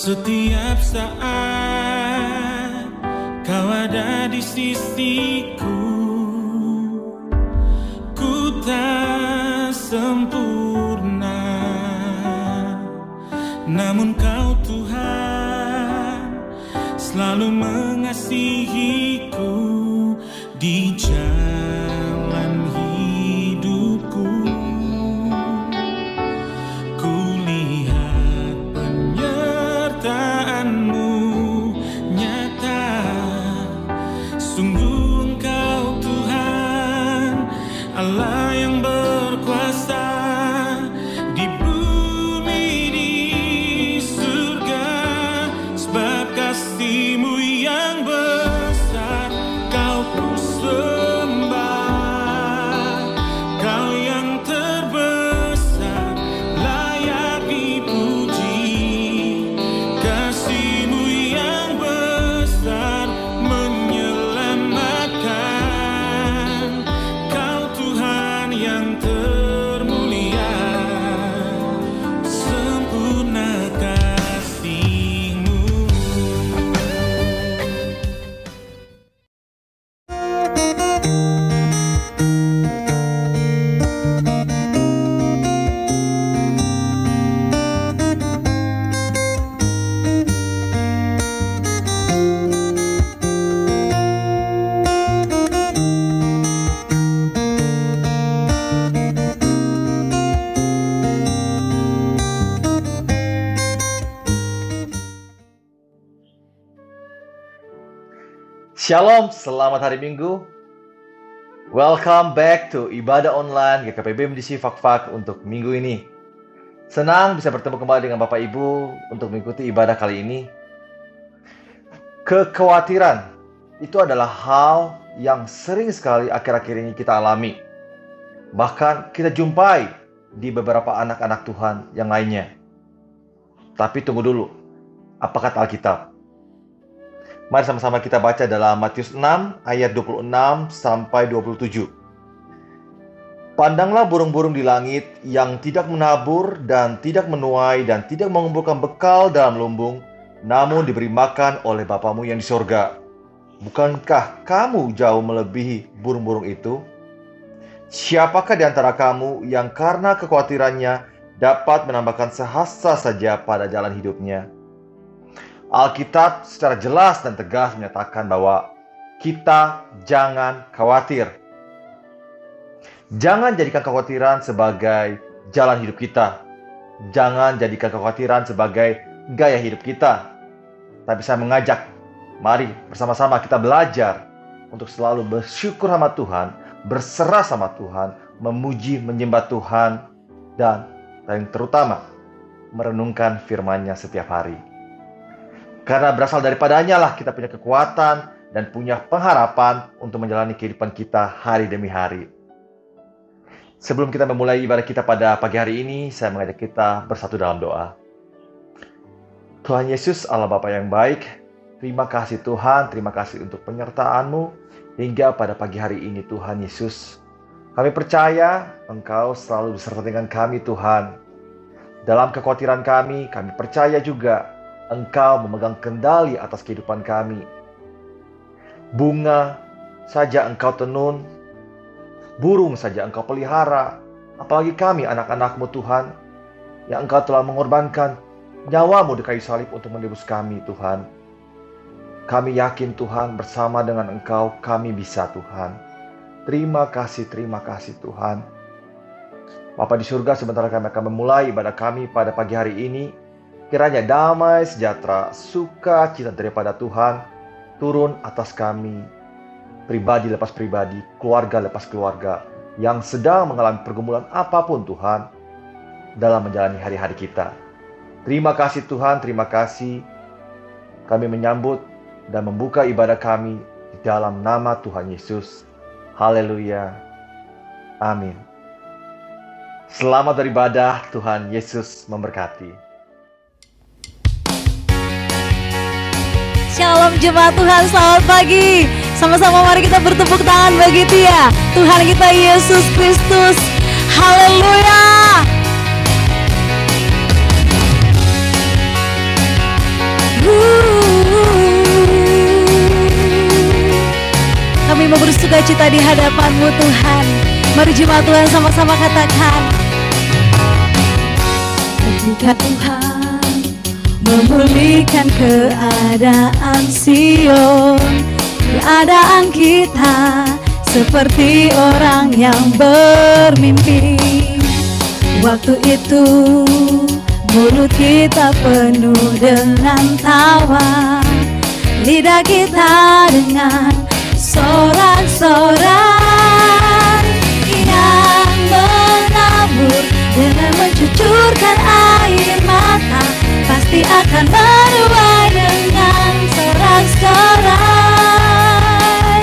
Setiap saat kau ada di sisiku, ku tak sempurna, namun kau Tuhan selalu mengasihiku di jalan hidupku. Kulihat penyertaan-Mu nyata, sungguh Engkau Tuhan Allah yang berkuasa di bumi di surga. Sebab kasih-Mu yang besar kau ku sembah, kau yang terbesar layak dipuji. Kasih-Mu yang besar menyelamatkan, kau Tuhan yang termulia, sempurna kasih-Mu. Shalom, selamat hari Minggu. Welcome back to Ibadah Online GKP BEM DC Fakfak untuk minggu ini. Senang bisa bertemu kembali dengan Bapak Ibu untuk mengikuti ibadah kali ini. Kekhawatiran itu adalah hal yang sering sekali akhir-akhir ini kita alami. Bahkan kita jumpai di beberapa anak-anak Tuhan yang lainnya. Tapi tunggu dulu, apa kata Alkitab? Mari sama-sama kita baca dalam Matius 6 ayat 26 sampai 27. Pandanglah burung-burung di langit yang tidak menabur dan tidak menuai dan tidak mengumpulkan bekal dalam lumbung, namun diberi makan oleh Bapamu yang di sorga. Bukankah kamu jauh melebihi burung-burung itu? Siapakah di antara kamu yang karena kekhawatirannya dapat menambahkan sehasta saja pada jalan hidupnya? Alkitab secara jelas dan tegas menyatakan bahwa kita jangan khawatir. Jangan jadikan kekhawatiran sebagai jalan hidup kita. Jangan jadikan kekhawatiran sebagai gaya hidup kita. Tapi saya mengajak, mari bersama-sama kita belajar untuk selalu bersyukur sama Tuhan, berserah sama Tuhan, memuji, menyembah Tuhan, dan yang terutama merenungkan firman-Nya setiap hari. Karena berasal daripadanya lah kita punya kekuatan dan punya pengharapan untuk menjalani kehidupan kita hari demi hari. Sebelum kita memulai ibadah kita pada pagi hari ini, saya mengajak kita bersatu dalam doa. Tuhan Yesus, Allah Bapa yang baik, terima kasih Tuhan, terima kasih untuk penyertaan-Mu hingga pada pagi hari ini Tuhan Yesus. Kami percaya Engkau selalu beserta dengan kami Tuhan. Dalam kekhawatiran kami percaya juga Engkau memegang kendali atas kehidupan kami. Bunga saja Engkau tenun, burung saja Engkau pelihara, apalagi kami anak-anak-Mu Tuhan, yang Engkau telah mengorbankan nyawa-Mu di kayu salib untuk menebus kami Tuhan. Kami yakin Tuhan bersama dengan Engkau kami bisa Tuhan. Terima kasih Tuhan. Bapa di surga, sebentar kami akan memulai ibadah kami pada pagi hari ini. Kiranya damai, sejahtera, sukacita daripada Tuhan turun atas kami, pribadi lepas pribadi, keluarga lepas keluarga, yang sedang mengalami pergumulan apapun Tuhan dalam menjalani hari-hari kita. Terima kasih Tuhan, terima kasih. Kami menyambut dan membuka ibadah kami di dalam nama Tuhan Yesus. Haleluya. Amin. Selamat beribadah, Tuhan Yesus memberkati. Shalom jemaat Tuhan, selamat pagi. Sama-sama mari kita bertepuk tangan bagi Dia, Tuhan kita Yesus Kristus. Haleluya. Kami mau bersukacita di hadapan-Mu Tuhan. Mari jemaat Tuhan sama-sama katakan, ketika Tuhan memulihkan keadaan Sion, keadaan kita seperti orang yang bermimpi. Waktu itu mulut kita penuh dengan tawa, lidah kita dengan sorak-sorak yang menabur dengan mencucurkan air mata, pasti akan menuai dengan sorak-sorai.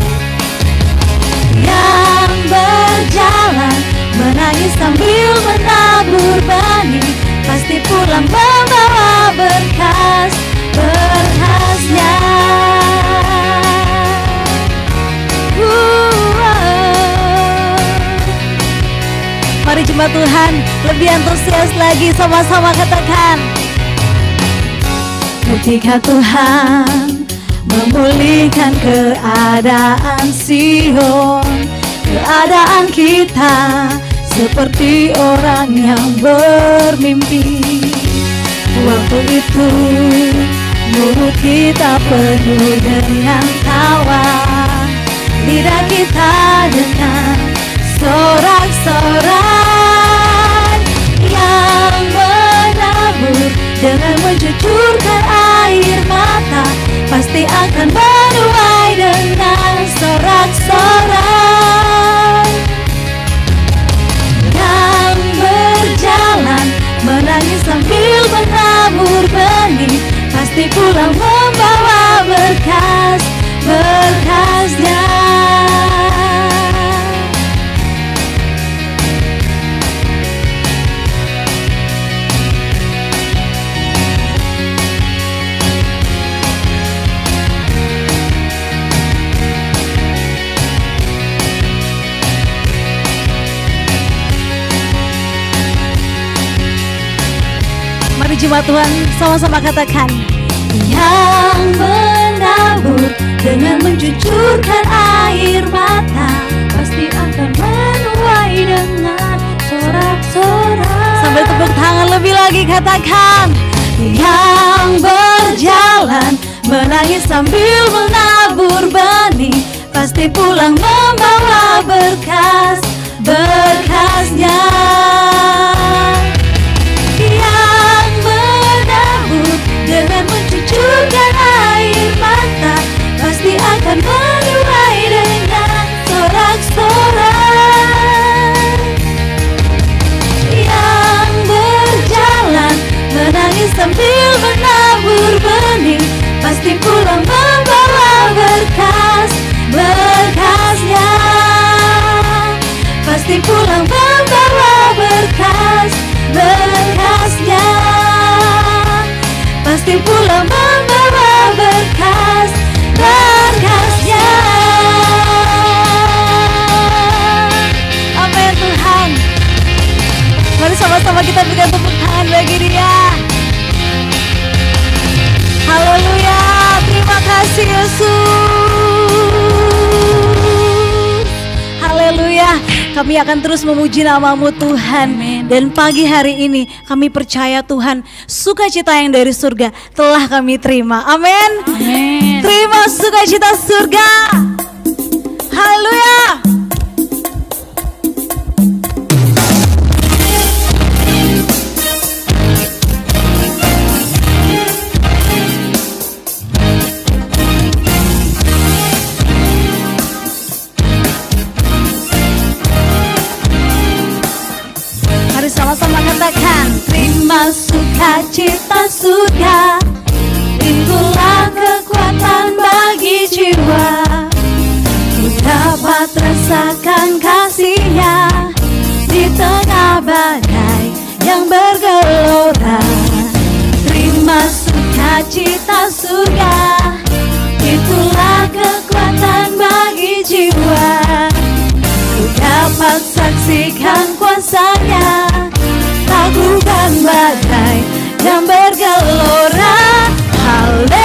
Yang berjalan menangis sambil menabur benih, pasti pulang membawa berkas-berkasnya. Mari jemaat Tuhan lebih antusias lagi, sama-sama katakan, ketika Tuhan memulihkan keadaan Sion, keadaan kita seperti orang yang bermimpi. Waktu itu mulut kita penuh dengan tawa, lidah kita dengan sorak-sorai yang menabur dengan mencucurkan air mata, pasti akan menuai dengan sorak-sorai. Yang berjalan menangis sambil menabur benih, pasti pulang membawa berkas-berkasnya. Mari jemaat Tuhan sama-sama katakan, yang menabur dengan mencucurkan air mata, pasti akan menuai dengan sorak-sorai. Sambil tepuk tangan lebih lagi katakan, yang berjalan menangis sambil menabur benih, pasti pulang membawa berkas-berkasnya. Dengan mencucurkan air mata, pasti akan menuai dengan sorak-sorai. Yang berjalan menangis sambil menabur benih, pasti pulang membawa berkas-berkasnya. Pasti pulang membawa berkas-berkasnya. Pasti pulang membawa berkas-berkasnya. Amin Tuhan. Mari sama-sama kita berikan tepuk tangan bagi Dia. Haleluya, terima kasih Yesus. Haleluya. Kami akan terus memuji nama-Mu Tuhan. Amen. Dan pagi hari ini kami percaya Tuhan, sukacita yang dari surga telah kami terima. Amin. Amin. Terima sukacita surga. Haleluya. Sama-sama katakan, terima sukacita surga, itulah kekuatan bagi jiwa. Ku dapat rasakan kasih-Nya di tengah badai yang bergelora. Terima sukacita surga, itulah kekuatan bagi jiwa. Ku dapat saksikan kuasa-Nya, taklukan badai yang bergelora. Haleluya.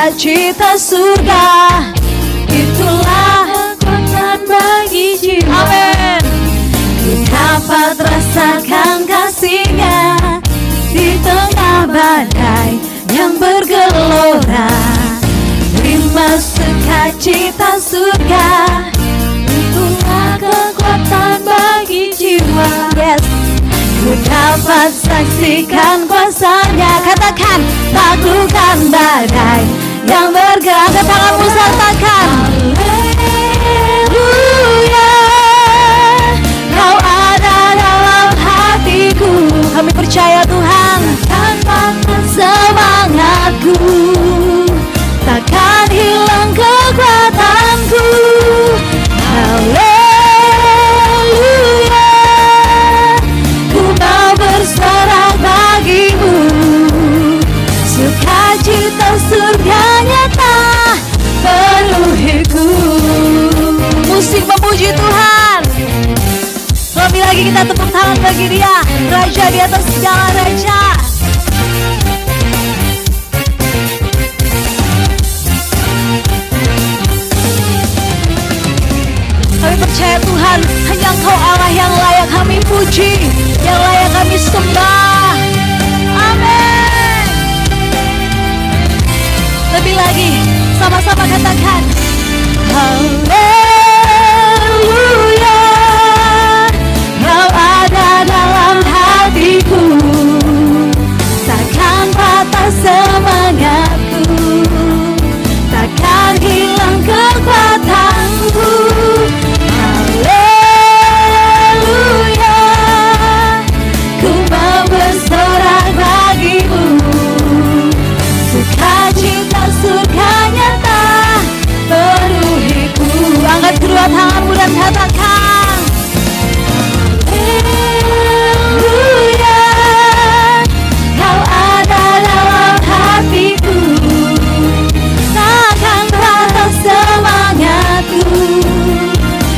sukacita surga. Itulah kekuatan bagi jiwa. Amin. Ku dapat rasakan kasih-Nya di tengah badai yang bergelora. Terima sukacita surga. Itulah kekuatan bagi jiwa. Yes. Ku dapat saksikan kuasa-Nya. Katakan, taklukkan badai yang bergerak. Angkat tanganmu sertakan. Haleluya, Kau ada dalam hatiku. Kami percaya Tuhan, tanpa semangatku, takkan hilang kekuatanku. Haleluya, ku mau bersorak bagimu. Sukacita surga nyata penuhiku. Musik memuji Tuhan. Lebih lagi kita tepuk tangan bagi Dia, Raja di atas segala raja. Kami percaya Tuhan, hanya Engkau Allah yang layak kami puji, yang layak kami sembah. Amin. Lebih lagi, sama-sama katakan, haleluya, Kau ada dalam hatiku, takkan patah semangatku, takkan hilang kekuatanku. Haleluya, ku mau bersorak bagimu. Sukacita surga nyata penuhiku. Angkat kedua tanganmu dan katakan, haleluya, Kau ada dalam hatiku, takkan patah semangatku,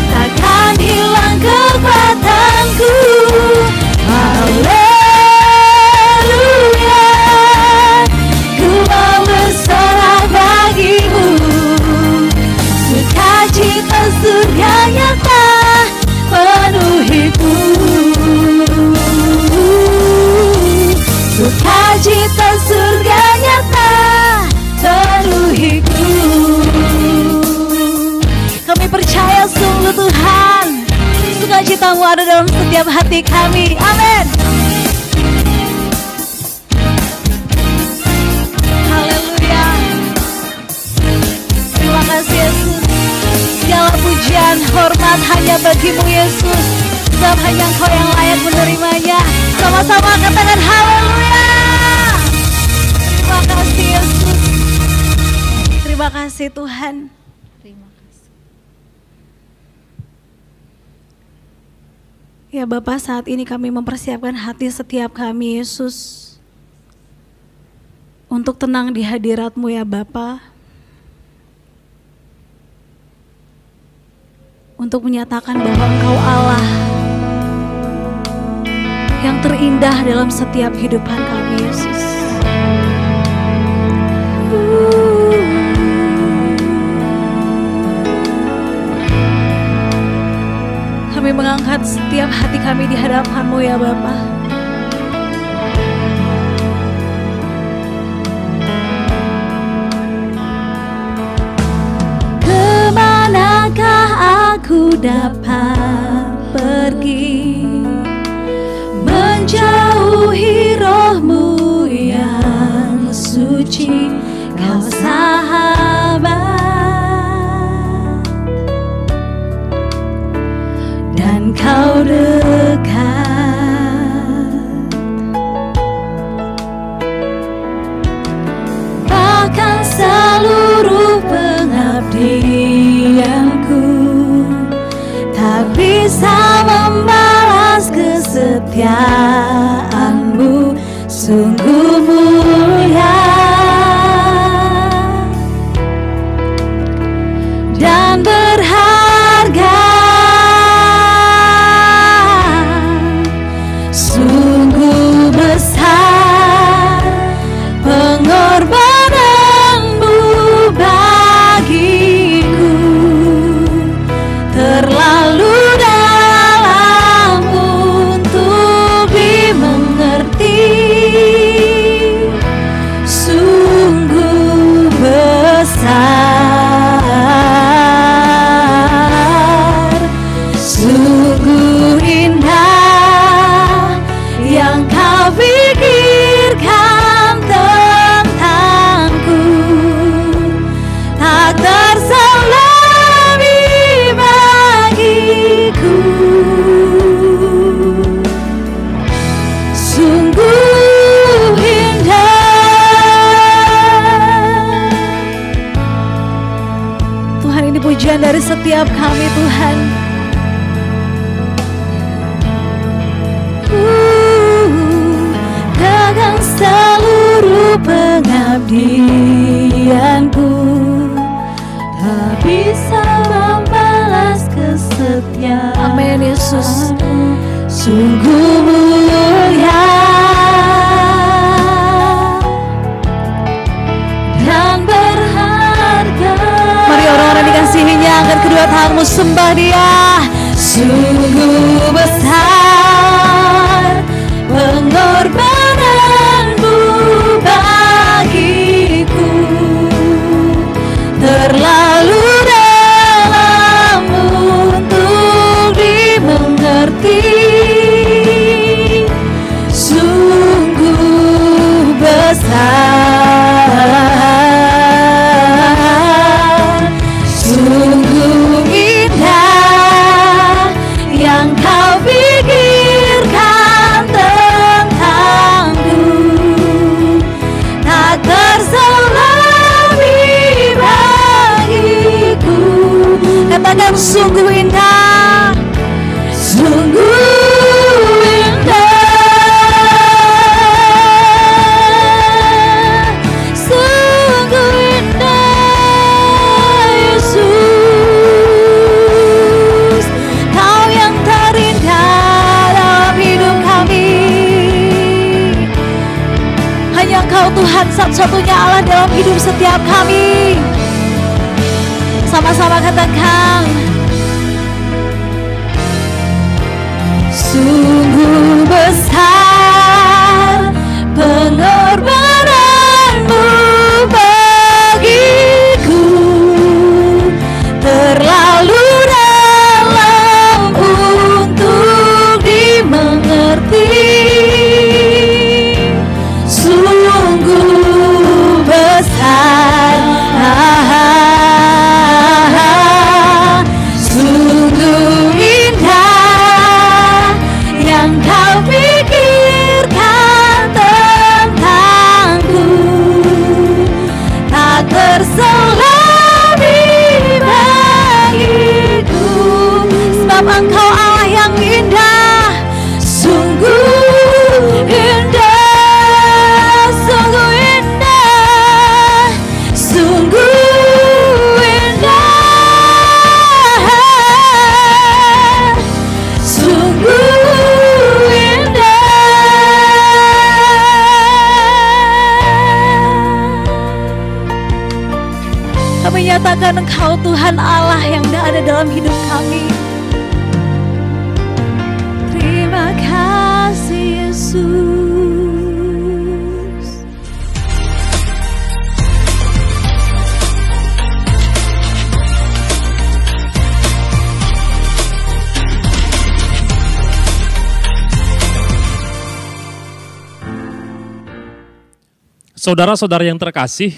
takkan hilang kekuatanku. Haleluya, ku mau bersorak bagimu. Sukacita surga nyata penuhiku. Sukacita surga nyata penuhiku. Kami percaya sungguh Tuhan, sukacita-Mu ada dalam setiap hati kami. Amin. Haleluya. Terima kasih Yesus. Segala pujian, hormat hanya bagi-Mu Yesus. Sebab hanya Engkau yang layak menerimanya. Sama-sama katakan haleluya. Terima kasih Yesus. Terima kasih Tuhan. Terima kasih. Ya Bapa, saat ini kami mempersiapkan hati setiap kami Yesus untuk tenang di hadirat-Mu ya Bapa. Untuk menyatakan bahwa Engkau Allah yang terindah dalam setiap kehidupan kami Yesus. Kami mengangkat setiap hati kami di hadapan-Mu ya Bapa. Kemanakah aku dapat pergi, menjauhi Roh-Mu yang suci, Kau sahabat dan Kau dekat. Bahkan seluruh pengabdianku tak bisa membalas kesetiaan-Mu, sungguh mulia dan berharga. Sungguh besar pengorbanan-Mu, setiap kami Tuhan. Dengan seluruh pengabdianku, tak bisa membalas kesetiaan. Amin Yesus. Sungguh mulia dan berharga. Mari orang-orang dikasihinya, angkat kedua tanganmu, sembah Dia. Sungguh besar pengorbananmu bagiku, terlalu dalam untuk dimengerti. Sungguh besar, sungguh indah yang kau pikirkan tentangku, tak terselami bagiku. Katakan sungguh indah, sungguh indah, sungguh indah Yesus. Kau yang terindah dalam hidup kami. Hanya Kau Tuhan satu-satunya Allah dalam hidup setiap kami. Sama-sama katakan, sungguh besar pengorbananmu bagiku, terlalu dalam untuk dimengerti. Sungguh besar, sungguh indah yang Kau pikirkan tentangku, tak terselami bagiku. Sebab Engkau Allah yang indah, sungguh indah, sungguh indah, sungguh indah, sungguh indah. Kami nyatakan Engkau Tuhan Allah yang ada dalam hidup kami. Terima kasih Yesus. Saudara-saudara yang terkasih,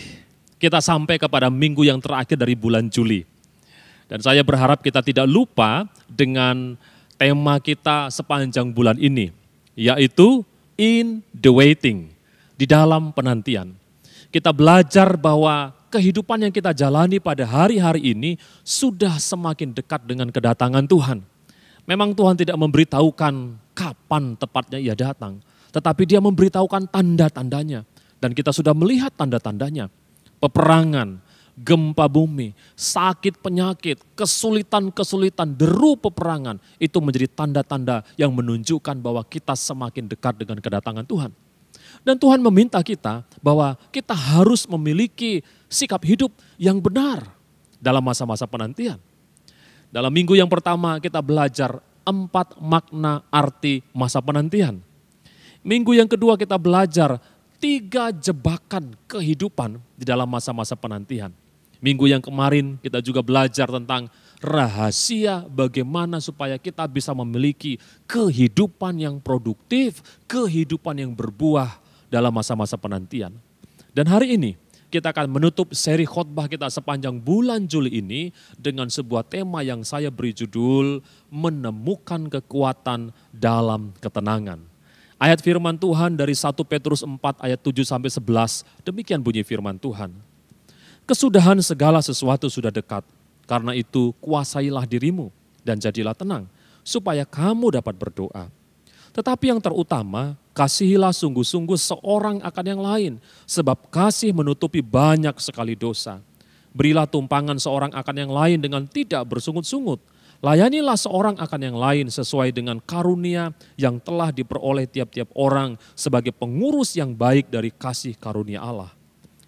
kita sampai kepada minggu yang terakhir dari bulan Juli. Dan saya berharap kita tidak lupa dengan tema kita sepanjang bulan ini, yaitu in the waiting, di dalam penantian. Kita belajar bahwa kehidupan yang kita jalani pada hari-hari ini sudah semakin dekat dengan kedatangan Tuhan. Memang Tuhan tidak memberitahukan kapan tepatnya Ia datang, tetapi Dia memberitahukan tanda-tandanya. Dan kita sudah melihat tanda-tandanya. Peperangan, gempa bumi, sakit penyakit, kesulitan-kesulitan, deru peperangan. Itu menjadi tanda-tanda yang menunjukkan bahwa kita semakin dekat dengan kedatangan Tuhan. Dan Tuhan meminta kita bahwa kita harus memiliki sikap hidup yang benar dalam masa-masa penantian. Dalam minggu yang pertama kita belajar 4 makna arti masa penantian. Minggu yang kedua kita belajar 3 jebakan kehidupan di dalam masa-masa penantian. Minggu yang kemarin kita juga belajar tentang rahasia bagaimana supaya kita bisa memiliki kehidupan yang produktif, kehidupan yang berbuah dalam masa-masa penantian. Dan hari ini kita akan menutup seri khotbah kita sepanjang bulan Juli ini dengan sebuah tema yang saya beri judul menemukan kekuatan dalam ketenangan. Ayat firman Tuhan dari 1 Petrus 4 ayat 7-11, demikian bunyi firman Tuhan. Kesudahan segala sesuatu sudah dekat, Karena itu kuasailah dirimu dan jadilah tenang, supaya kamu dapat berdoa. Tetapi yang terutama, kasihilah sungguh-sungguh seorang akan yang lain, sebab kasih menutupi banyak sekali dosa. Berilah tumpangan seorang akan yang lain dengan tidak bersungut-sungut. Layanilah seorang akan yang lain sesuai dengan karunia yang telah diperoleh tiap-tiap orang sebagai pengurus yang baik dari kasih karunia Allah.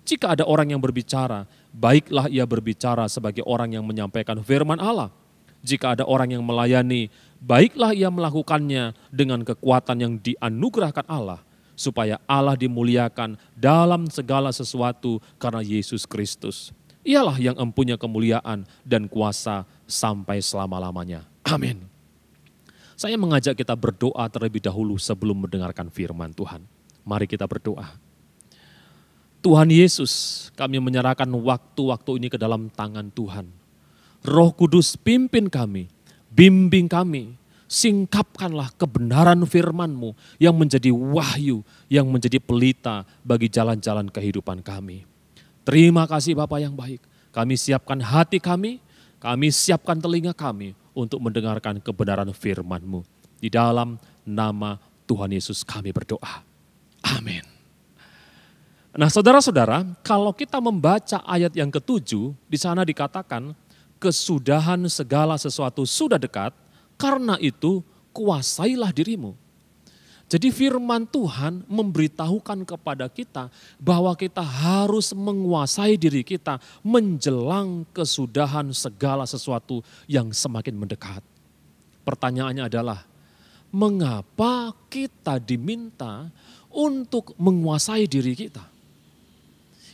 Jika ada orang yang berbicara, baiklah ia berbicara sebagai orang yang menyampaikan firman Allah. Jika ada orang yang melayani, baiklah ia melakukannya dengan kekuatan yang dianugerahkan Allah, supaya Allah dimuliakan dalam segala sesuatu karena Yesus Kristus. Ialah yang empunya kemuliaan dan kuasa sampai selama-lamanya. Amin. Saya mengajak kita berdoa terlebih dahulu sebelum mendengarkan firman Tuhan. Mari kita berdoa. Tuhan Yesus, kami menyerahkan waktu-waktu ini ke dalam tangan Tuhan. Roh Kudus pimpin kami, bimbing kami, singkapkanlah kebenaran firman-Mu yang menjadi wahyu, yang menjadi pelita bagi jalan-jalan kehidupan kami. Terima kasih Bapa yang baik, kami siapkan hati kami siapkan telinga kami untuk mendengarkan kebenaran firman-Mu. Di dalam nama Tuhan Yesus kami berdoa. Amin. Nah saudara-saudara, kalau kita membaca ayat yang ke-7, di sana dikatakan, kesudahan segala sesuatu sudah dekat, karena itu kuasailah dirimu. Jadi firman Tuhan memberitahukan kepada kita bahwa kita harus menguasai diri kita menjelang kesudahan segala sesuatu yang semakin mendekat. Pertanyaannya adalah, mengapa kita diminta untuk menguasai diri kita?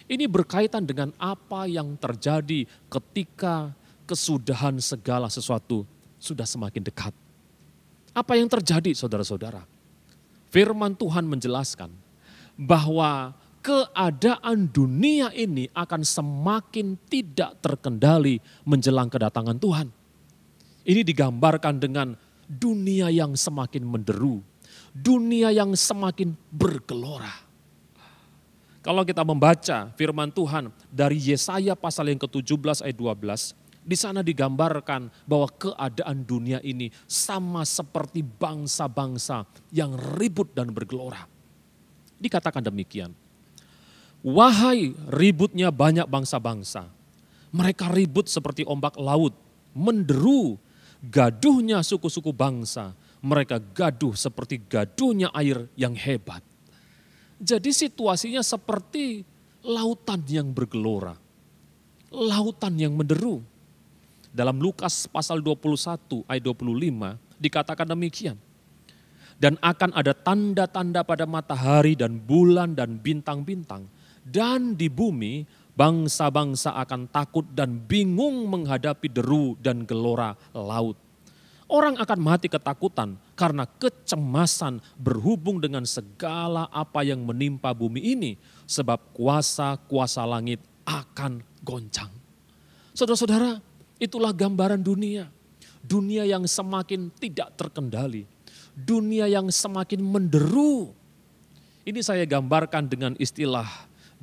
Ini berkaitan dengan apa yang terjadi ketika kesudahan segala sesuatu sudah semakin dekat. Apa yang terjadi saudara-saudara? Firman Tuhan menjelaskan bahwa keadaan dunia ini akan semakin tidak terkendali menjelang kedatangan Tuhan. Ini digambarkan dengan dunia yang semakin menderu, dunia yang semakin bergelora. Kalau kita membaca firman Tuhan dari Yesaya pasal yang ke-17 ayat 12, di sana digambarkan bahwa keadaan dunia ini sama seperti bangsa-bangsa yang ribut dan bergelora. Dikatakan demikian, wahai ributnya banyak bangsa-bangsa, mereka ribut seperti ombak laut, menderu, gaduhnya suku-suku bangsa, mereka gaduh seperti gaduhnya air yang hebat. Jadi situasinya seperti lautan yang bergelora, lautan yang menderu. Dalam Lukas pasal 21 ayat 25 dikatakan demikian. Dan akan ada tanda-tanda pada matahari dan bulan dan bintang-bintang. Dan di bumi bangsa-bangsa akan takut dan bingung menghadapi deru dan gelora laut. Orang akan mati ketakutan karena kecemasan berhubung dengan segala apa yang menimpa bumi ini. Sebab kuasa-kuasa langit akan goncang. Saudara-saudara, itulah gambaran dunia. Dunia yang semakin tidak terkendali. Dunia yang semakin menderu. Ini saya gambarkan dengan istilah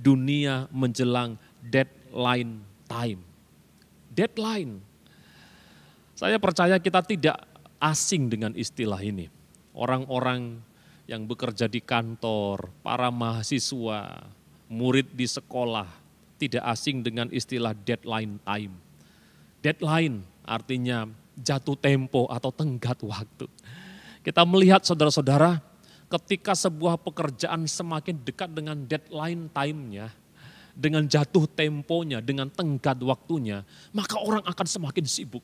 dunia menjelang deadline time. Deadline. Saya percaya kita tidak asing dengan istilah ini. Orang-orang yang bekerja di kantor, para mahasiswa, murid di sekolah, tidak asing dengan istilah deadline time. Deadline artinya jatuh tempo atau tenggat waktu. Kita melihat saudara-saudara, ketika sebuah pekerjaan semakin dekat dengan deadline time-nya, dengan jatuh temponya, dengan tenggat waktunya, maka orang akan semakin sibuk.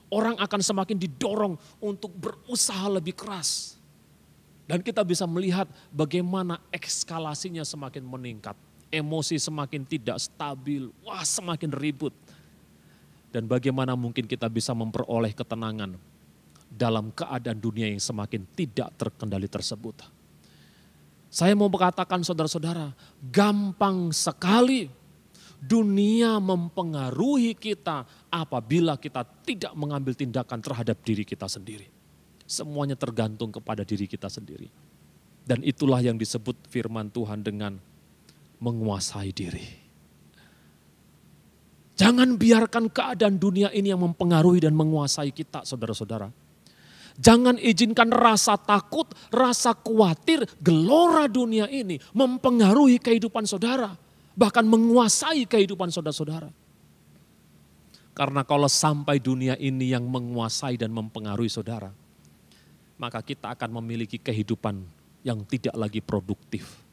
Orang akan semakin didorong untuk berusaha lebih keras. Dan kita bisa melihat bagaimana eskalasinya semakin meningkat. Emosi semakin tidak stabil, semakin ribut. Dan bagaimana mungkin kita bisa memperoleh ketenangan dalam keadaan dunia yang semakin tidak terkendali tersebut. Saya mau mengatakan saudara-saudara, gampang sekali dunia mempengaruhi kita apabila kita tidak mengambil tindakan terhadap diri kita sendiri. Semuanya tergantung kepada diri kita sendiri. Dan itulah yang disebut firman Tuhan dengan menguasai diri. Jangan biarkan keadaan dunia ini yang mempengaruhi dan menguasai kita, saudara-saudara. Jangan izinkan rasa takut, rasa khawatir, gelora dunia ini mempengaruhi kehidupan saudara. Bahkan menguasai kehidupan saudara-saudara. Karena kalau sampai dunia ini yang menguasai dan mempengaruhi saudara, maka kita akan memiliki kehidupan yang tidak lagi produktif.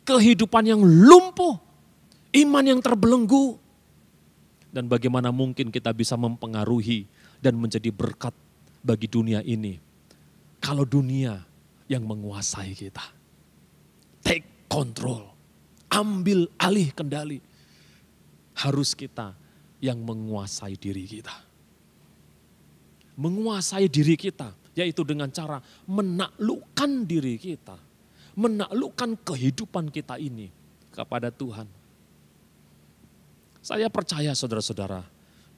Kehidupan yang lumpuh, iman yang terbelenggu. Dan bagaimana mungkin kita bisa mempengaruhi dan menjadi berkat bagi dunia ini. Kalau dunia yang menguasai kita. Take control, ambil alih kendali. Harus kita yang menguasai diri kita. Menguasai diri kita, yaitu dengan cara menaklukkan diri kita. Menaklukkan kehidupan kita ini kepada Tuhan. Saya percaya saudara-saudara,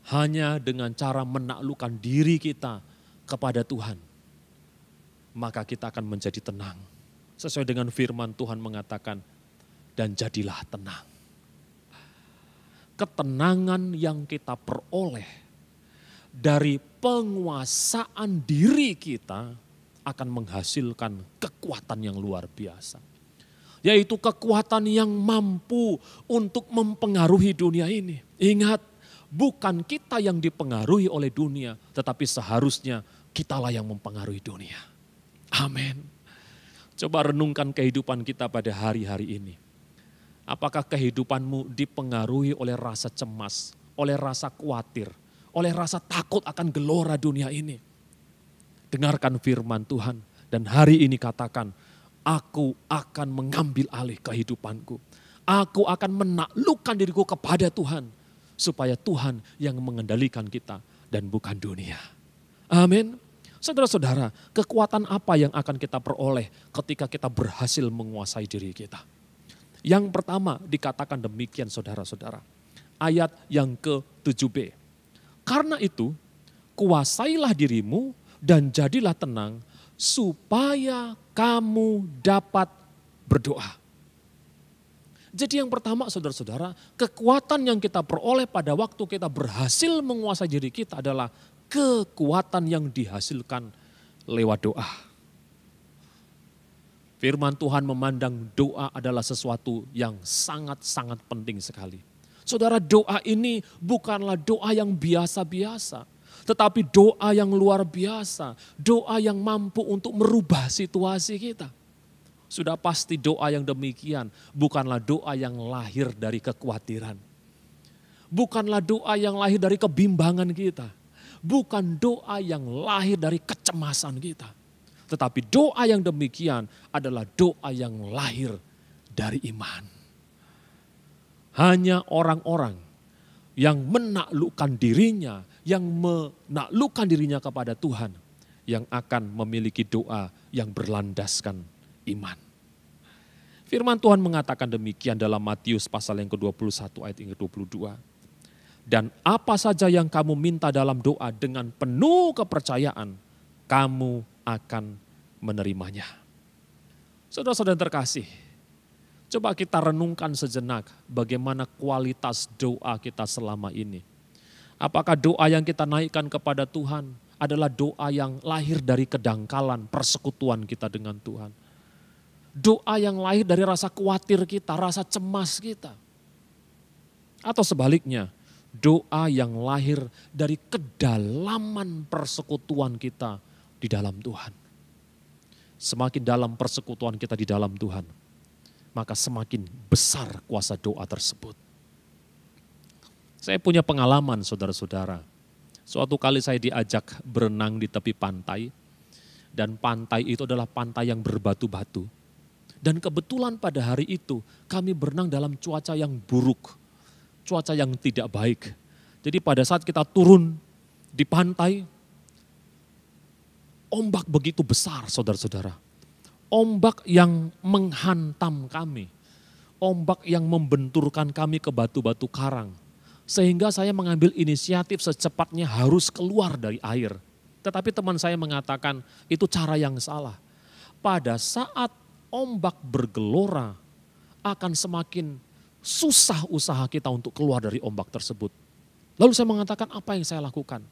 hanya dengan cara menaklukkan diri kita kepada Tuhan, maka kita akan menjadi tenang. Sesuai dengan firman Tuhan mengatakan, dan jadilah tenang. Ketenangan yang kita peroleh dari penguasaan diri kita akan menghasilkan kekuatan yang luar biasa. Yaitu kekuatan yang mampu untuk mempengaruhi dunia ini. Ingat, bukan kita yang dipengaruhi oleh dunia, tetapi seharusnya kitalah yang mempengaruhi dunia. Amin. Coba renungkan kehidupan kita pada hari-hari ini. Apakah kehidupanmu dipengaruhi oleh rasa cemas, oleh rasa khawatir, oleh rasa takut akan gelora dunia ini? Dengarkan firman Tuhan dan hari ini katakan, aku akan mengambil alih kehidupanku. Aku akan menaklukkan diriku kepada Tuhan. Supaya Tuhan yang mengendalikan kita dan bukan dunia. Amin. Saudara-saudara, kekuatan apa yang akan kita peroleh ketika kita berhasil menguasai diri kita? Yang pertama dikatakan demikian saudara-saudara. Ayat yang ke-7b. Karena itu, kuasailah dirimu dan jadilah tenang supaya kamu dapat berdoa. Jadi yang pertama saudara-saudara, kekuatan yang kita peroleh pada waktu kita berhasil menguasai diri kita adalah kekuatan yang dihasilkan lewat doa. Firman Tuhan memandang doa adalah sesuatu yang sangat-sangat penting sekali. Saudara, doa ini bukanlah doa yang biasa-biasa. Tetapi doa yang luar biasa, doa yang mampu untuk merubah situasi kita. Sudah pasti doa yang demikian bukanlah doa yang lahir dari kekhawatiran. Bukanlah doa yang lahir dari kebimbangan kita. Bukan doa yang lahir dari kecemasan kita. Tetapi doa yang demikian adalah doa yang lahir dari iman. Hanya orang-orang yang menaklukkan dirinya, yang menaklukkan dirinya kepada Tuhan, yang akan memiliki doa yang berlandaskan iman. Firman Tuhan mengatakan demikian dalam Matius pasal yang ke-21 ayat yang ke-22. Dan apa saja yang kamu minta dalam doa dengan penuh kepercayaan, kamu akan menerimanya. Saudara-saudara terkasih, coba kita renungkan sejenak bagaimana kualitas doa kita selama ini. Apakah doa yang kita naikkan kepada Tuhan adalah doa yang lahir dari kedangkalan persekutuan kita dengan Tuhan. Doa yang lahir dari rasa khawatir kita, rasa cemas kita. Atau sebaliknya, doa yang lahir dari kedalaman persekutuan kita di dalam Tuhan. Semakin dalam persekutuan kita di dalam Tuhan, maka semakin besar kuasa doa tersebut. Saya punya pengalaman saudara-saudara. Suatu kali saya diajak berenang di tepi pantai. Dan pantai itu adalah pantai yang berbatu-batu. Dan kebetulan pada hari itu kami berenang dalam cuaca yang buruk. Cuaca yang tidak baik. Jadi pada saat kita turun di pantai, ombak begitu besar saudara-saudara. Ombak yang menghantam kami. Ombak yang membenturkan kami ke batu-batu karang. Sehingga saya mengambil inisiatif secepatnya harus keluar dari air. Tetapi teman saya mengatakan itu cara yang salah. Pada saat ombak bergelora akan semakin susah usaha kita untuk keluar dari ombak tersebut. Lalu saya mengatakan, apa yang saya lakukan?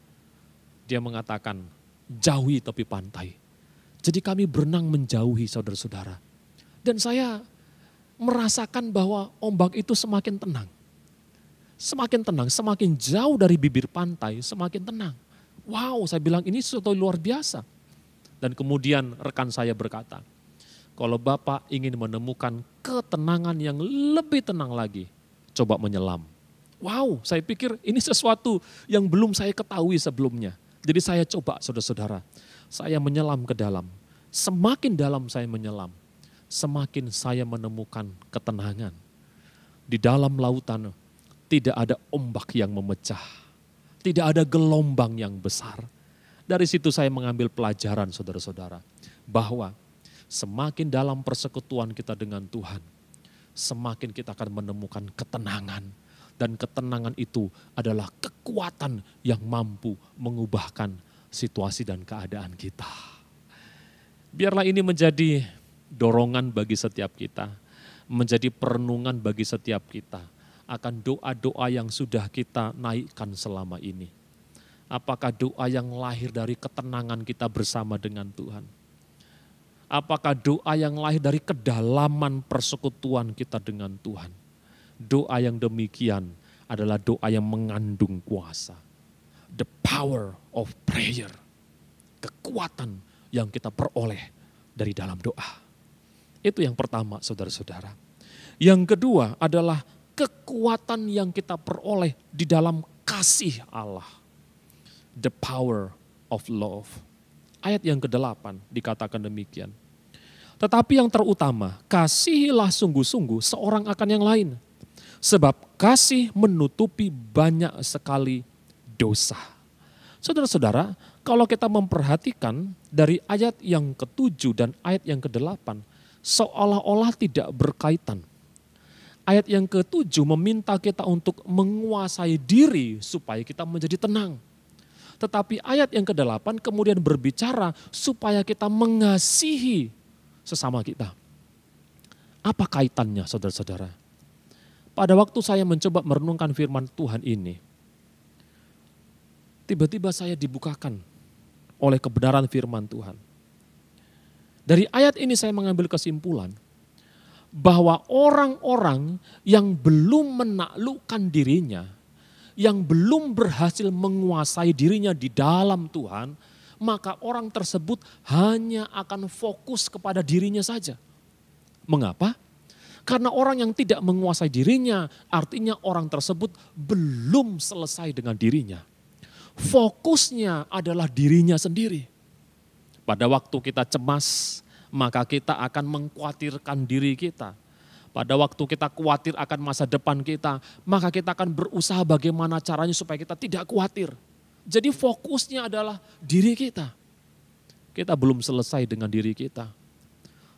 Dia mengatakan, jauhi tepi pantai. Jadi kami berenang menjauhi saudara-saudara. Dan saya merasakan bahwa ombak itu semakin tenang. Semakin tenang, semakin jauh dari bibir pantai, semakin tenang. Wow, saya bilang ini sesuatu luar biasa. Dan kemudian rekan saya berkata, kalau Bapak ingin menemukan ketenangan yang lebih tenang lagi, coba menyelam. Wow, saya pikir ini sesuatu yang belum saya ketahui sebelumnya. Jadi saya coba saudara-saudara, saya menyelam ke dalam. Semakin dalam saya menyelam, semakin saya menemukan ketenangan. Di dalam lautan tidak ada ombak yang memecah, tidak ada gelombang yang besar. Dari situ saya mengambil pelajaran saudara-saudara, bahwa semakin dalam persekutuan kita dengan Tuhan, semakin kita akan menemukan ketenangan. Dan ketenangan itu adalah kekuatan yang mampu mengubahkan situasi dan keadaan kita. Biarlah ini menjadi dorongan bagi setiap kita, menjadi perenungan bagi setiap kita akan doa-doa yang sudah kita naikkan selama ini. Apakah doa yang lahir dari ketenangan kita bersama dengan Tuhan? Apakah doa yang lahir dari kedalaman persekutuan kita dengan Tuhan? Doa yang demikian adalah doa yang mengandung kuasa. The power of prayer. Kekuatan yang kita peroleh dari dalam doa. Itu yang pertama saudara-saudara. Yang kedua adalah kekuatan yang kita peroleh di dalam kasih Allah. The power of love. Ayat yang ke-8 dikatakan demikian. Tetapi yang terutama, kasihilah sungguh-sungguh seorang akan yang lain. Sebab kasih menutupi banyak sekali dosa. Saudara-saudara, kalau kita memperhatikan dari ayat yang ke-7 dan ayat yang ke-8, seolah-olah tidak berkaitan. Ayat yang ke-7 meminta kita untuk menguasai diri supaya kita menjadi tenang. Tetapi ayat yang ke-8 kemudian berbicara supaya kita mengasihi sesama kita. Apa kaitannya saudara-saudara? Pada waktu saya mencoba merenungkan firman Tuhan ini, tiba-tiba saya dibukakan oleh kebenaran firman Tuhan. Dari ayat ini saya mengambil kesimpulan bahwa orang-orang yang belum menaklukkan dirinya, yang belum berhasil menguasai dirinya di dalam Tuhan, maka orang tersebut hanya akan fokus kepada dirinya saja. Mengapa? Karena orang yang tidak menguasai dirinya, artinya orang tersebut belum selesai dengan dirinya. Fokusnya adalah dirinya sendiri. Pada waktu kita cemas, maka kita akan mengkhawatirkan diri kita. Pada waktu kita khawatir akan masa depan kita, maka kita akan berusaha bagaimana caranya supaya kita tidak khawatir. Jadi fokusnya adalah diri kita. Kita belum selesai dengan diri kita.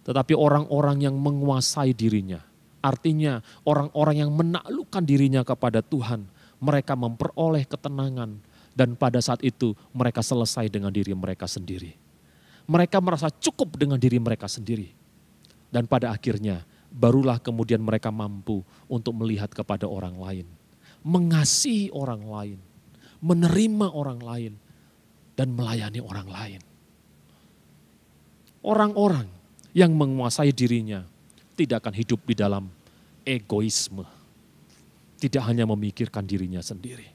Tetapi orang-orang yang menguasai dirinya, artinya orang-orang yang menaklukkan dirinya kepada Tuhan, mereka memperoleh ketenangan dan pada saat itu mereka selesai dengan diri mereka sendiri. Mereka merasa cukup dengan diri mereka sendiri. Dan pada akhirnya barulah kemudian mereka mampu untuk melihat kepada orang lain, mengasihi orang lain, menerima orang lain, dan melayani orang lain. Orang-orang yang menguasai dirinya tidak akan hidup di dalam egoisme. Tidak hanya memikirkan dirinya sendiri.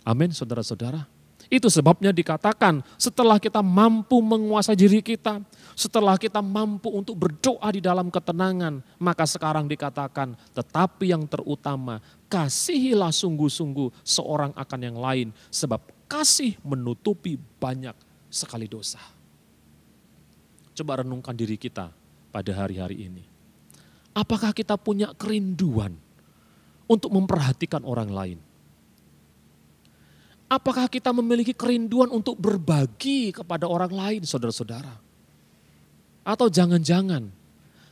Amin saudara-saudara. Itu sebabnya dikatakan setelah kita mampu menguasai diri kita, setelah kita mampu untuk berdoa di dalam ketenangan, maka sekarang dikatakan tetapi yang terutama kasihilah sungguh-sungguh seorang akan yang lain sebab kasih menutupi banyak sekali dosa. Coba renungkan diri kita pada hari-hari ini. Apakah kita punya kerinduan untuk memperhatikan orang lain? Apakah kita memiliki kerinduan untuk berbagi kepada orang lain, saudara-saudara? Atau jangan-jangan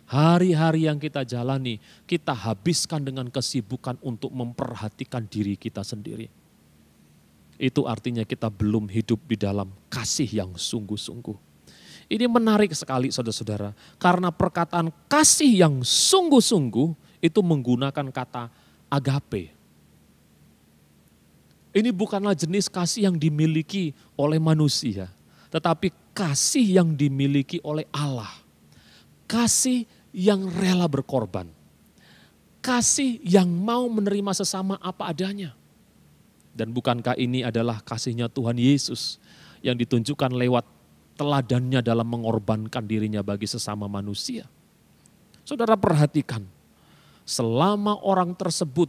hari-hari yang kita jalani, kita habiskan dengan kesibukan untuk memperhatikan diri kita sendiri. Itu artinya kita belum hidup di dalam kasih yang sungguh-sungguh. Ini menarik sekali saudara-saudara, karena perkataan kasih yang sungguh-sungguh itu menggunakan kata agape. Ini bukanlah jenis kasih yang dimiliki oleh manusia, tetapi kasih yang dimiliki oleh Allah. Kasih yang rela berkorban. Kasih yang mau menerima sesama apa adanya. Dan bukankah ini adalah kasihnya Tuhan Yesus yang ditunjukkan lewat teladannya dalam mengorbankan dirinya bagi sesama manusia. Saudara perhatikan, selama orang tersebut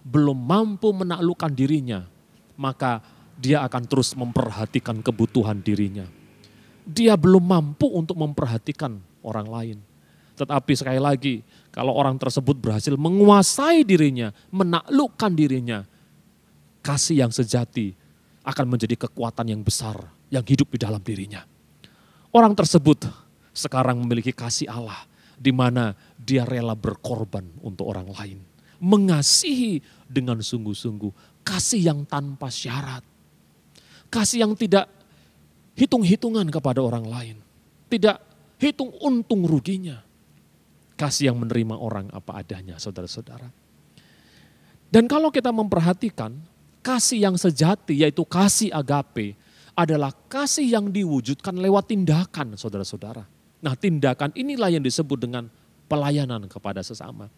belum mampu menaklukkan dirinya, maka dia akan terus memperhatikan kebutuhan dirinya. Dia belum mampu untuk memperhatikan orang lain. Tetapi sekali lagi, kalau orang tersebut berhasil menguasai dirinya, menaklukkan dirinya, kasih yang sejati akan menjadi kekuatan yang besar yang hidup di dalam dirinya. Orang tersebut sekarang memiliki kasih Allah, di mana dia rela berkorban untuk orang lain. Mengasihi dengan sungguh-sungguh, kasih yang tanpa syarat. Kasih yang tidak hitung-hitungan kepada orang lain. Tidak hitung untung ruginya. Kasih yang menerima orang apa adanya, saudara-saudara. Dan kalau kita memperhatikan, kasih yang sejati yaitu kasih agape adalah kasih yang diwujudkan lewat tindakan, saudara-saudara. Nah, tindakan inilah yang disebut dengan pelayanan kepada sesama.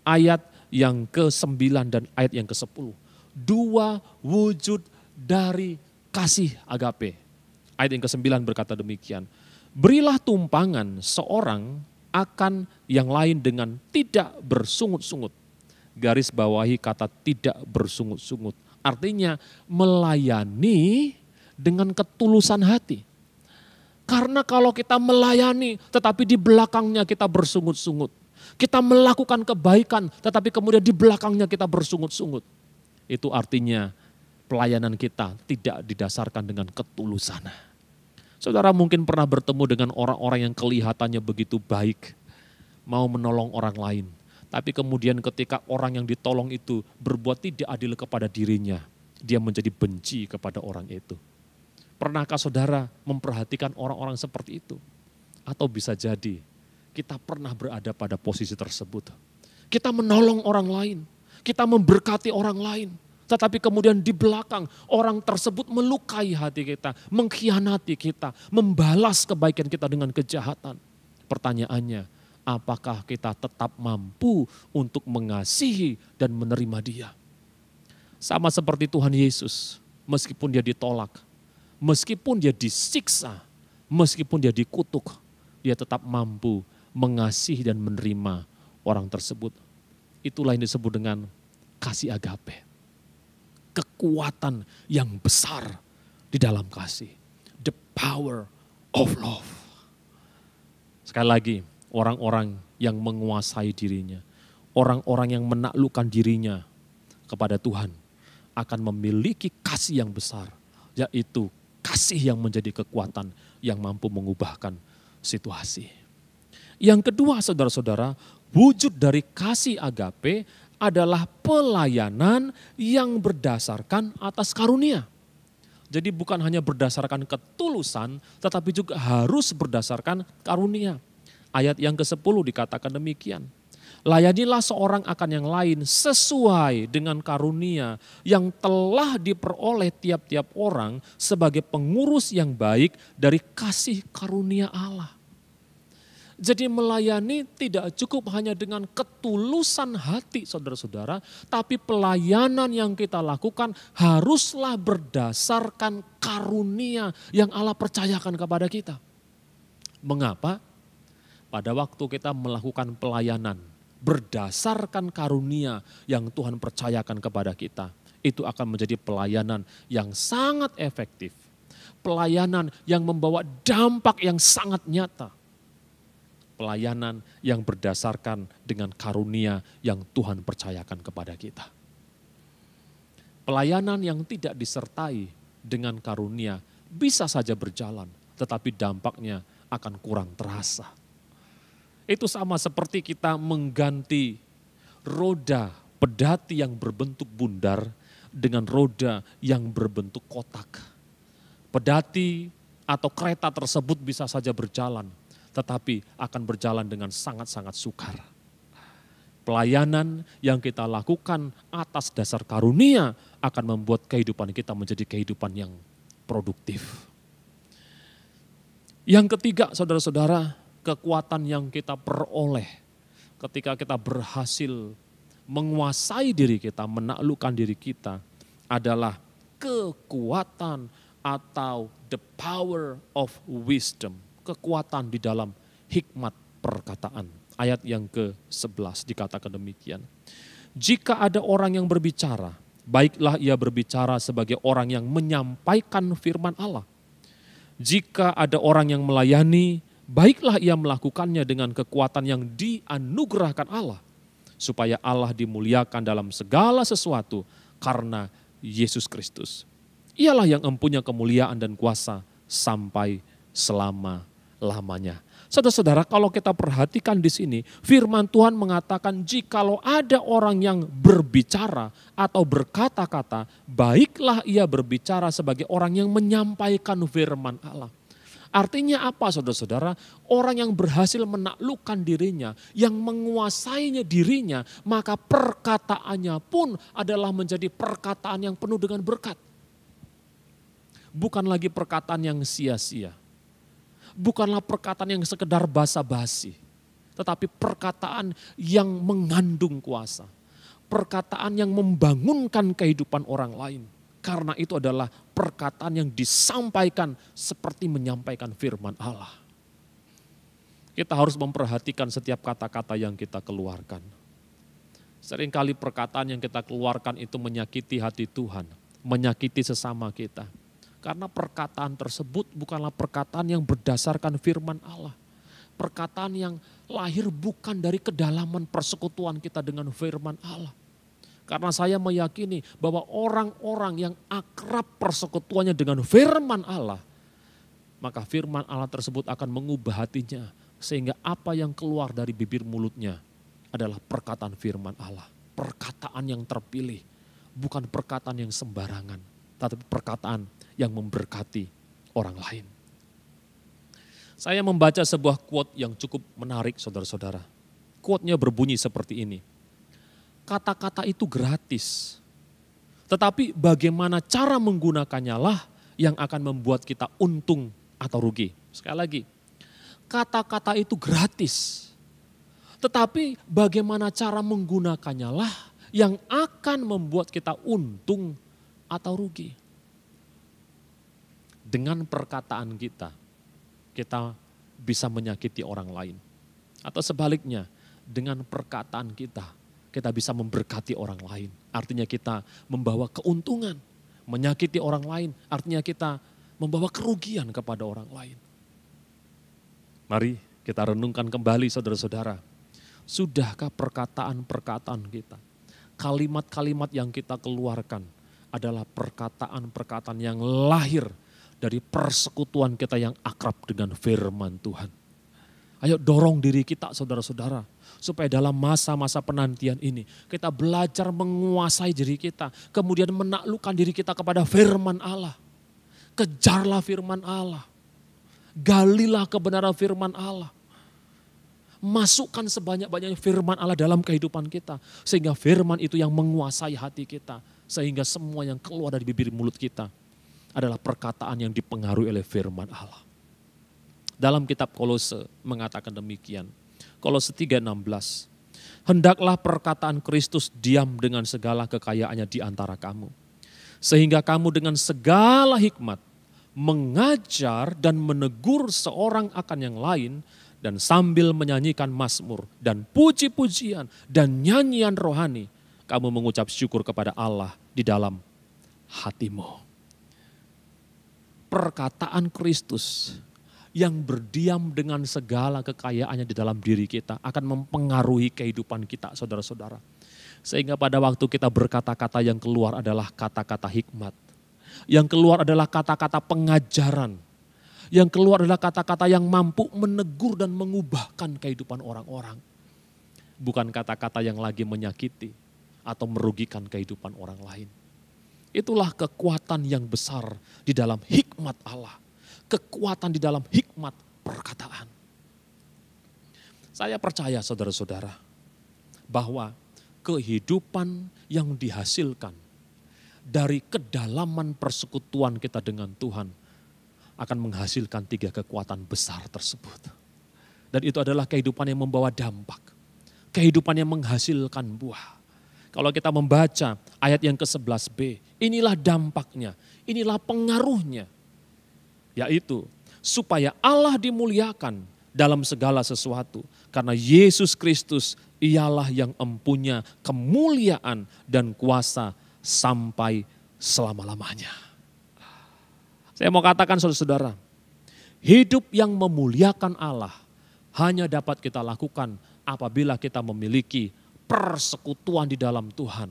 Ayat yang ke-9 dan ayat yang ke-10. Dua wujud dari kasih agape. Ayat yang ke-9 berkata demikian. Berilah tumpangan seorang akan yang lain dengan tidak bersungut-sungut. Garis bawahi kata tidak bersungut-sungut. Artinya melayani dengan ketulusan hati. Karena kalau kita melayani tetapi di belakangnya kita bersungut-sungut. Kita melakukan kebaikan tetapi kemudian di belakangnya kita bersungut-sungut. Itu artinya pelayanan kita tidak didasarkan dengan ketulusan. Saudara mungkin pernah bertemu dengan orang-orang yang kelihatannya begitu baik. Mau menolong orang lain. Tapi kemudian ketika orang yang ditolong itu berbuat tidak adil kepada dirinya. Dia menjadi benci kepada orang itu. Pernahkah saudara memperhatikan orang-orang seperti itu? Atau bisa jadi kita pernah berada pada posisi tersebut. Kita menolong orang lain, kita memberkati orang lain. Tetapi kemudian di belakang orang tersebut melukai hati kita, mengkhianati kita, membalas kebaikan kita dengan kejahatan. Pertanyaannya, apakah kita tetap mampu untuk mengasihi dan menerima dia? Sama seperti Tuhan Yesus, meskipun dia ditolak, meskipun dia disiksa, meskipun dia dikutuk, dia tetap mampu mengasihi dan menerima orang tersebut. Itulah yang disebut dengan kasih agape. Kekuatan yang besar di dalam kasih. The power of love. Sekali lagi, orang-orang yang menguasai dirinya, orang-orang yang menaklukkan dirinya kepada Tuhan akan memiliki kasih yang besar, yaitu kasih yang menjadi kekuatan yang mampu mengubahkan situasi. Yang kedua, saudara-saudara, wujud dari kasih agape adalah pelayanan yang berdasarkan atas karunia. Jadi bukan hanya berdasarkan ketulusan, tetapi juga harus berdasarkan karunia. Ayat yang ke-10 dikatakan demikian. Layanilah seorang akan yang lain sesuai dengan karunia yang telah diperoleh tiap-tiap orang sebagai pengurus yang baik dari kasih karunia Allah. Jadi melayani tidak cukup hanya dengan ketulusan hati saudara-saudara, tapi pelayanan yang kita lakukan haruslah berdasarkan karunia yang Allah percayakan kepada kita. Mengapa? Pada waktu kita melakukan pelayanan berdasarkan karunia yang Tuhan percayakan kepada kita, itu akan menjadi pelayanan yang sangat efektif. Pelayanan yang membawa dampak yang sangat nyata. Pelayanan yang berdasarkan dengan karunia yang Tuhan percayakan kepada kita. Pelayanan yang tidak disertai dengan karunia bisa saja berjalan, tetapi dampaknya akan kurang terasa. Itu sama seperti kita mengganti roda pedati yang berbentuk bundar dengan roda yang berbentuk kotak. Pedati atau kereta tersebut bisa saja berjalan, tetapi akan berjalan dengan sangat-sangat sukar. Pelayanan yang kita lakukan atas dasar karunia akan membuat kehidupan kita menjadi kehidupan yang produktif. Yang ketiga, saudara-saudara, kekuatan yang kita peroleh ketika kita berhasil menguasai diri kita, menaklukkan diri kita adalah kekuatan atau the power of wisdom. Kekuatan di dalam hikmat perkataan. Ayat yang ke-11 dikatakan demikian. Jika ada orang yang berbicara, baiklah ia berbicara sebagai orang yang menyampaikan firman Allah. Jika ada orang yang melayani, baiklah ia melakukannya dengan kekuatan yang dianugerahkan Allah. Supaya Allah dimuliakan dalam segala sesuatu karena Yesus Kristus. Ialah yang empunya kemuliaan dan kuasa sampai selama-lamanya. Saudara-saudara, kalau kita perhatikan di sini, firman Tuhan mengatakan jikalau ada orang yang berbicara atau berkata-kata, baiklah ia berbicara sebagai orang yang menyampaikan firman Allah. Artinya apa saudara-saudara? Orang yang berhasil menaklukkan dirinya, yang menguasainya dirinya, maka perkataannya pun adalah menjadi perkataan yang penuh dengan berkat. Bukan lagi perkataan yang sia-sia. Bukanlah perkataan yang sekedar basa-basi, tetapi perkataan yang mengandung kuasa. Perkataan yang membangunkan kehidupan orang lain. Karena itu adalah perkataan yang disampaikan seperti menyampaikan firman Allah. Kita harus memperhatikan setiap kata-kata yang kita keluarkan. Seringkali perkataan yang kita keluarkan itu menyakiti hati Tuhan, menyakiti sesama kita. Karena perkataan tersebut bukanlah perkataan yang berdasarkan firman Allah. Perkataan yang lahir bukan dari kedalaman persekutuan kita dengan firman Allah. Karena saya meyakini bahwa orang-orang yang akrab persekutuannya dengan firman Allah, maka firman Allah tersebut akan mengubah hatinya. Sehingga apa yang keluar dari bibir mulutnya adalah perkataan firman Allah. Perkataan yang terpilih, bukan perkataan yang sembarangan, tetapi perkataan yang memberkati orang lain. Saya membaca sebuah quote yang cukup menarik saudara-saudara. Quote-nya berbunyi seperti ini. Kata-kata itu gratis, tetapi bagaimana cara menggunakannya lah yang akan membuat kita untung atau rugi. Sekali lagi, kata-kata itu gratis, tetapi bagaimana cara menggunakannya lah yang akan membuat kita untung atau rugi. Dengan perkataan kita bisa menyakiti orang lain. Atau sebaliknya, dengan perkataan kita bisa memberkati orang lain. Artinya kita membawa keuntungan. Menyakiti orang lain, artinya kita membawa kerugian kepada orang lain. Mari kita renungkan kembali saudara-saudara. Sudahkah perkataan-perkataan kita, kalimat-kalimat yang kita keluarkan adalah perkataan-perkataan yang lahir dari persekutuan kita yang akrab dengan firman Tuhan. Ayo dorong diri kita saudara-saudara, supaya dalam masa-masa penantian ini kita belajar menguasai diri kita, kemudian menaklukkan diri kita kepada firman Allah. Kejarlah firman Allah, galilah kebenaran firman Allah. Masukkan sebanyak-banyaknya firman Allah dalam kehidupan kita, sehingga firman itu yang menguasai hati kita, sehingga semua yang keluar dari bibir mulut kita adalah perkataan yang dipengaruhi oleh firman Allah. Dalam kitab Kolose mengatakan demikian. Kolose 3:16. Hendaklah perkataan Kristus diam dengan segala kekayaannya di antara kamu. Sehingga kamu dengan segala hikmat mengajar dan menegur seorang akan yang lain dan sambil menyanyikan mazmur dan puji-pujian dan nyanyian rohani, kamu mengucap syukur kepada Allah di dalam hatimu. Perkataan Kristus yang berdiam dengan segala kekayaannya di dalam diri kita akan mempengaruhi kehidupan kita saudara-saudara. Sehingga pada waktu kita berkata-kata yang keluar adalah kata-kata hikmat. Yang keluar adalah kata-kata pengajaran. Yang keluar adalah kata-kata yang mampu menegur dan mengubahkan kehidupan orang-orang. Bukan kata-kata yang lagi menyakiti atau merugikan kehidupan orang lain. Itulah kekuatan yang besar di dalam hikmat Allah. Kekuatan di dalam hikmat perkataan. Saya percaya saudara-saudara, bahwa kehidupan yang dihasilkan dari kedalaman persekutuan kita dengan Tuhan akan menghasilkan 3 kekuatan besar tersebut. Dan itu adalah kehidupan yang membawa dampak, kehidupan yang menghasilkan buah. Kalau kita membaca ayat yang ke-11b, inilah dampaknya, inilah pengaruhnya, yaitu supaya Allah dimuliakan dalam segala sesuatu. Karena Yesus Kristus ialah yang empunya kemuliaan dan kuasa sampai selama-lamanya. Saya mau katakan saudara-saudara, hidup yang memuliakan Allah hanya dapat kita lakukan apabila kita memiliki persekutuan di dalam Tuhan.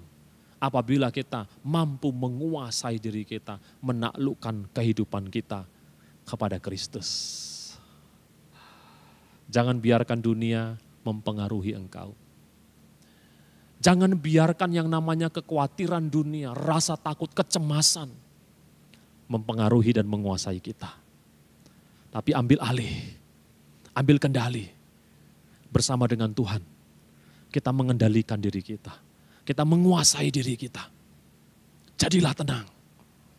Apabila kita mampu menguasai diri kita, menaklukkan kehidupan kita kepada Kristus. Jangan biarkan dunia mempengaruhi engkau. Jangan biarkan yang namanya kekhawatiran dunia, rasa takut, kecemasan mempengaruhi dan menguasai kita. Tapi ambil alih, ambil kendali bersama dengan Tuhan. Kita mengendalikan diri kita, kita menguasai diri kita. Jadilah tenang.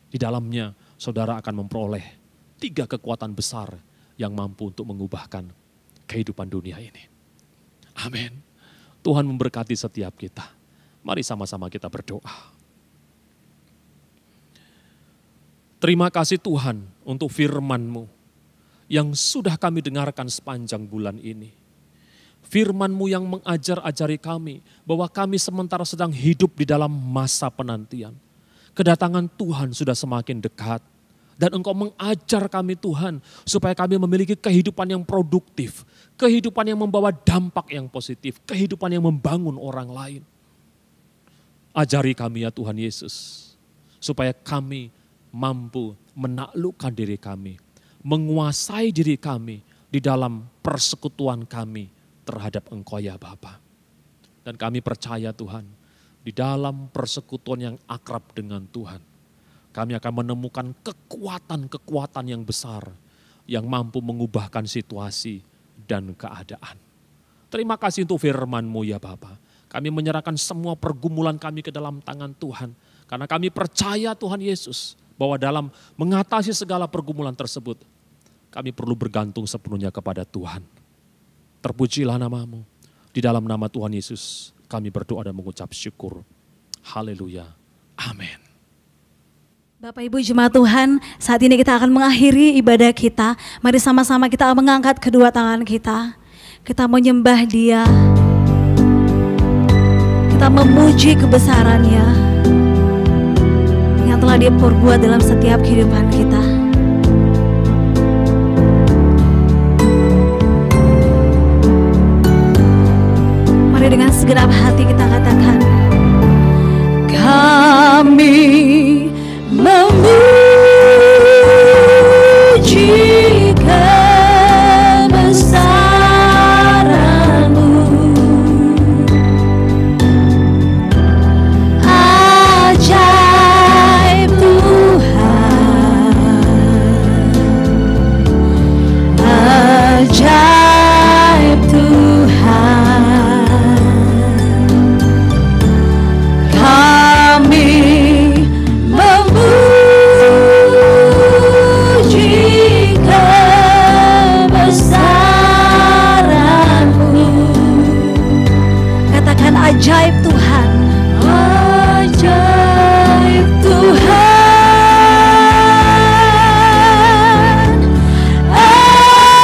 Di dalamnya saudara akan memperoleh 3 kekuatan besar yang mampu untuk mengubahkan kehidupan dunia ini. Amin. Tuhan memberkati setiap kita. Mari sama-sama kita berdoa. Terima kasih Tuhan untuk firman-Mu yang sudah kami dengarkan sepanjang bulan ini. Firman-Mu yang mengajar-ajari kami bahwa kami sementara sedang hidup di dalam masa penantian. Kedatangan Tuhan sudah semakin dekat. Dan Engkau mengajar kami Tuhan supaya kami memiliki kehidupan yang produktif. Kehidupan yang membawa dampak yang positif. Kehidupan yang membangun orang lain. Ajari kami ya Tuhan Yesus. Supaya kami mampu menaklukkan diri kami. Menguasai diri kami di dalam persekutuan kami terhadap Engkau ya Bapa. Dan kami percaya Tuhan, di dalam persekutuan yang akrab dengan Tuhan, kami akan menemukan kekuatan-kekuatan yang besar yang mampu mengubahkan situasi dan keadaan. Terima kasih untuk firman-Mu ya Bapa. Kami menyerahkan semua pergumulan kami ke dalam tangan Tuhan. Karena kami percaya Tuhan Yesus bahwa dalam mengatasi segala pergumulan tersebut, kami perlu bergantung sepenuhnya kepada Tuhan. Terpujilah nama-Mu. Di dalam nama Tuhan Yesus kami berdoa dan mengucap syukur. Haleluya. Amin. Bapak Ibu Jemaat Tuhan, saat ini kita akan mengakhiri ibadah kita. Mari sama-sama kita mengangkat kedua tangan kita. Kita menyembah Dia. Kita memuji kebesaran-Nya yang telah Dia perbuat dalam setiap kehidupan kita. Mari dengan segenap hati kita katakan, kami memuji kebesaran-Mu, ajaib Tuhan, ajaib Tuhan. Kami ajaib Tuhan, ajaib Tuhan,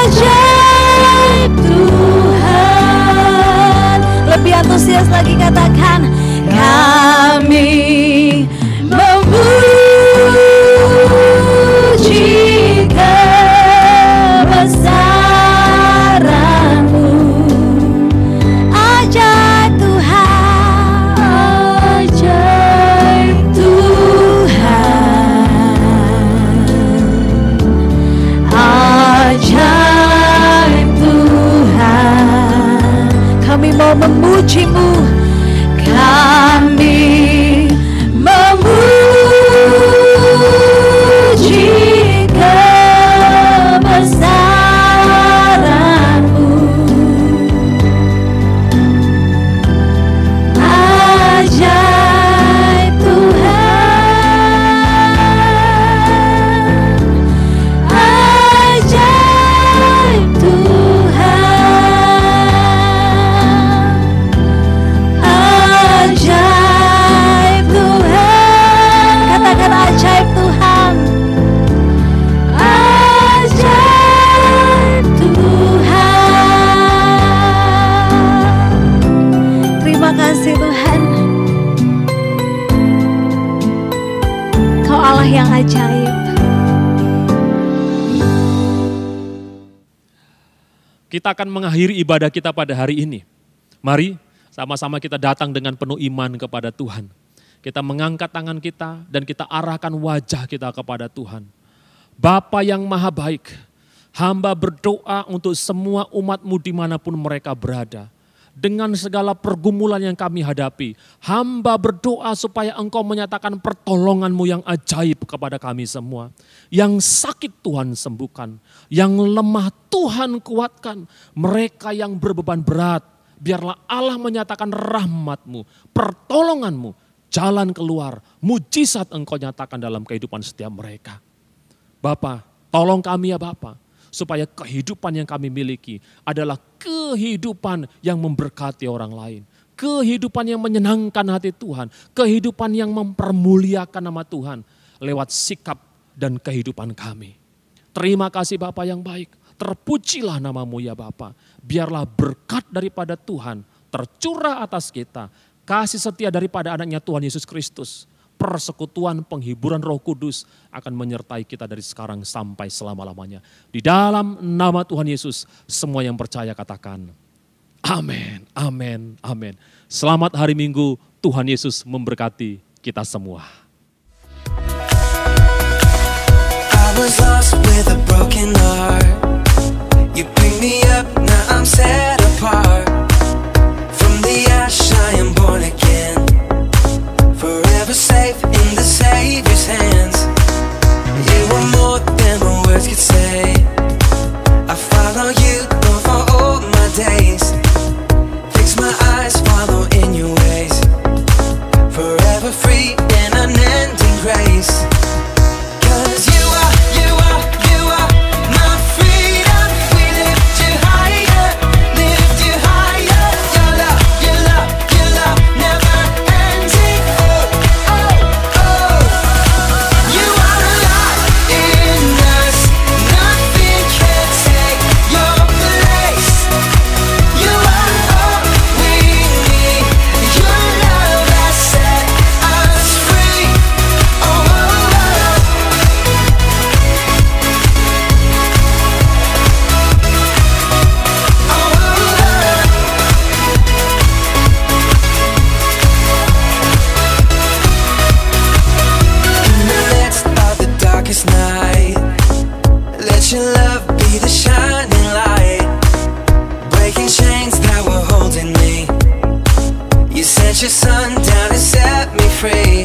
ajaib Tuhan. Lebih antusias lagi katakan, kami memuji kebesaran-Mu, ajaib mau memuji-Mu, kami memuji kebesaran-Mu, Kita akan mengakhiri ibadah kita pada hari ini. Mari sama-sama kita datang dengan penuh iman kepada Tuhan. Kita mengangkat tangan kita dan kita arahkan wajah kita kepada Tuhan. Bapa yang maha baik, hamba berdoa untuk semua umat-Mu dimanapun mereka berada. Dengan segala pergumulan yang kami hadapi, hamba berdoa supaya Engkau menyatakan pertolongan-Mu yang ajaib kepada kami semua. Yang sakit Tuhan sembuhkan, yang lemah Tuhan kuatkan, mereka yang berbeban berat, biarlah Allah menyatakan rahmat-Mu, pertolongan-Mu, jalan keluar, mujizat Engkau nyatakan dalam kehidupan setiap mereka. Bapa, tolong kami ya Bapa, supaya kehidupan yang kami miliki adalah kehidupan yang memberkati orang lain. Kehidupan yang menyenangkan hati Tuhan. Kehidupan yang mempermuliakan nama Tuhan lewat sikap dan kehidupan kami. Terima kasih Bapa yang baik. Terpujilah nama-Mu ya Bapa. Biarlah berkat daripada Tuhan tercurah atas kita. Kasih setia daripada anaknya Tuhan Yesus Kristus. Persekutuan penghiburan Roh Kudus akan menyertai kita dari sekarang sampai selama-lamanya. Di dalam nama Tuhan Yesus, semua yang percaya katakan, amin, amin, amin. Selamat hari Minggu, Tuhan Yesus memberkati kita semua. I was lost with a broken heart. You pick me up, now I'm set apart. From the ash I am born again. Forever safe in the Savior's hands. You are more than my words could say. I follow you for all my days. Fix my eyes, follow in your ways. Forever free in unending grace. 'Cause you are my freedom. We lift you higher, lift you higher. Your love never ending. You are alive in us. Nothing can take your place. You are all we need. Your love has set us free. In the midst of the darkest night, let your love be the shining light, breaking chains that were holding me. You sent your son down to set me free.